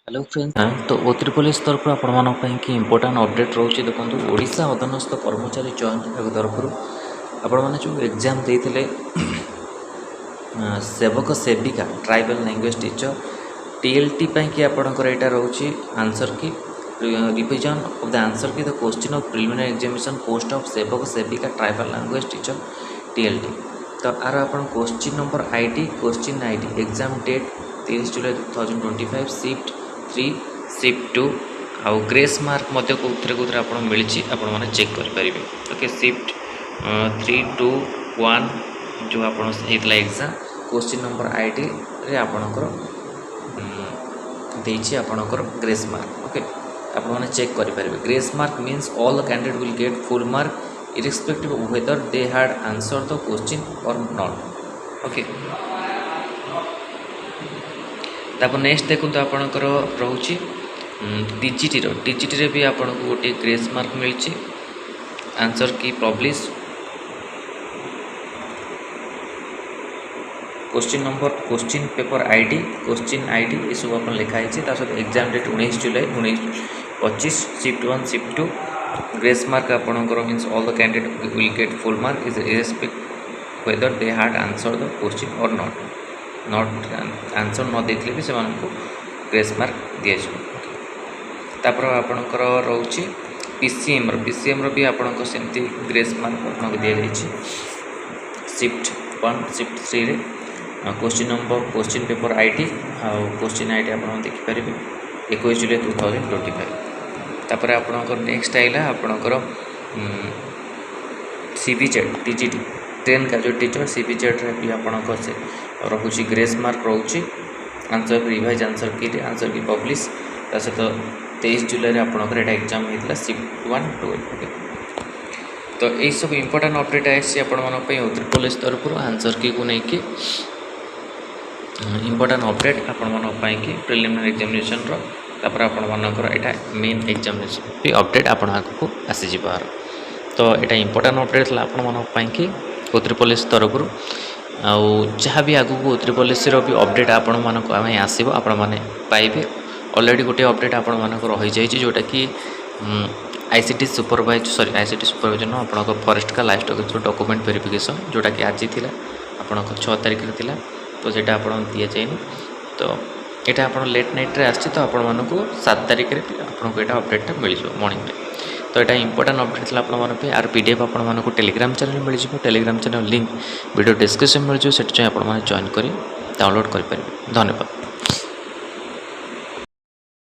Hello friends तो ओत्री police तरफ कि इम्पोर्टाट अपडेट रोचे देखो ओडिशा अधीनस्थ कर्मचारी चयन विभाग तरफ आपण मैंने जो एग्जाम देते सेवक सेविका ट्राइबल लैंग्वेज टीचर टीएलटी कि आपंकर यहाँ रोचे answer key revision of the answer key the question of preliminary examination post of सेवक सेविका ट्राइबल लैंग्वेज टीचर टीएलटी। तो आर आप question number question ID exam date 23 July 2025 shift 3 shift 2 आउ ग्रेस मार्क मध्य कौन आप मिली आपने चेक करेंगे। ओके शिफ्ट 3 2 1 जो आपला एग्जाम क्वेश्चन नंबर आईडी रे आपणकर देछि आपणकर ग्रेस मार्क। ओके आपने चेक करेंगे। Grace mark means all the candidate will get full mark irrespective whether they had answer the question और नॉट। ओके तापर नेक्स्ट देखो आपणकर रोचे टीजीटी भी आपन को गोटे ग्रेस मार्क मिली आंसर की publish question number question paper ID ये सब आप लिखाई सहित एग्जाम डेट 19 जुलाई 2025 शिफ्ट 1 शिफ्ट 2 ग्रेस मार्क आपणकर means all the candidate will get full mark is इरेस्पेक्ट whether they had answer the question और नॉट आंसर न देते भी से ग्रेस मार्क दि तापर आपणकर रोचे पीसीएम भी आपको सेमती ग्रेस मार्क आपको दि जाए शिफ्ट 1 शिफ्ट 3 रे question number question paper ID आउ क्वेश्चन आईडी आप देखिपारे 21 जुलाई 2025। तापर आपणकर नेक्स्ट आइला आपणकर सीबीजेड टीजीटी ट्रेन का जो टीचर सीबीजेड रे भी आपणकर से रोचे ग्रेस मार्क रोचे आंसर रिवाइज आंसर की पब्लिश ता सहित 23 जुलाई आपणकर एटा एग्जाम होता शिफ्ट 1 2। तो यही सब इम्पोर्टाट अपडेट आसी उत्तर पुलिस तरफ आंसर की को लेकिन इम्पोर्टाट अपडेट आपण कि प्रिलिमिनरी एग्जामिनेशन तापर आपणकर यहाँ मेन एग्जामिनेशन भी अपडेट आपण आगू आसीबार। तो यहाँ इम्पोर्टाट अपडेट आपण कि उत्तर पुलिस तरफ आउ जहाँ भी आगू उत्तर पुलिस भी अपडेट आपण आसो आपण मैंने पाइबे। ऑलरेडी गोटे अपडेट आपण मानक रही जाइए जोटा कि आईसीटी सुपरवाइजर आप फॉरेस्ट का लाइफ डॉक्यूमेंट वेरिफिकेशन जोटा कि आज थी आप 6 तारिख थी तो सेटा आप दि जाए। तो यहाँ आप लेट नाइट रे आसी तो आपण 7 तारिख आपको यहाँ अपडेटा मिल मॉर्निंग में। तो यहाँ इंपोर्टाट अपडेट आप आर पीडीएफ आपको टेलीग्राम चैनल मिल जाए। Telegram channel link video description मिल जाए से आप जॉइन कर डाउनलोड करेंगे। धन्यवाद।